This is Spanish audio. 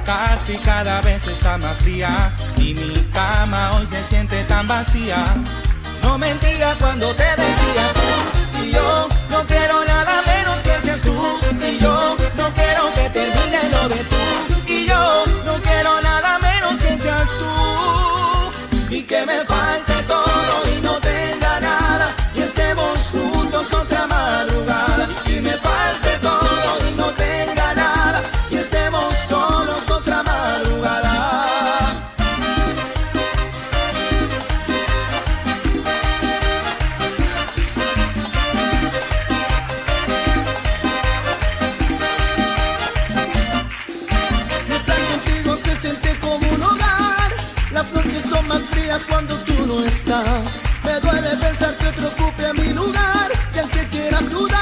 casa y cada vez está más fría, y mi cama hoy se siente tan vacía. No mentía cuando te decía tú y yo no quiero nada menos que seas tú, y yo no quiero que termine lo de tú, y yo no quiero nada menos que seas tú, y que me falte todo y no tenga nada, y estemos juntos otra madrugada, y me falte todo y no tenga nada, y estemos solos otra madrugada. Se siente como un hogar. Las noches son más frías cuando tú no estás. Me duele pensar que otro ocupe mi lugar, y aunque quieras dudar,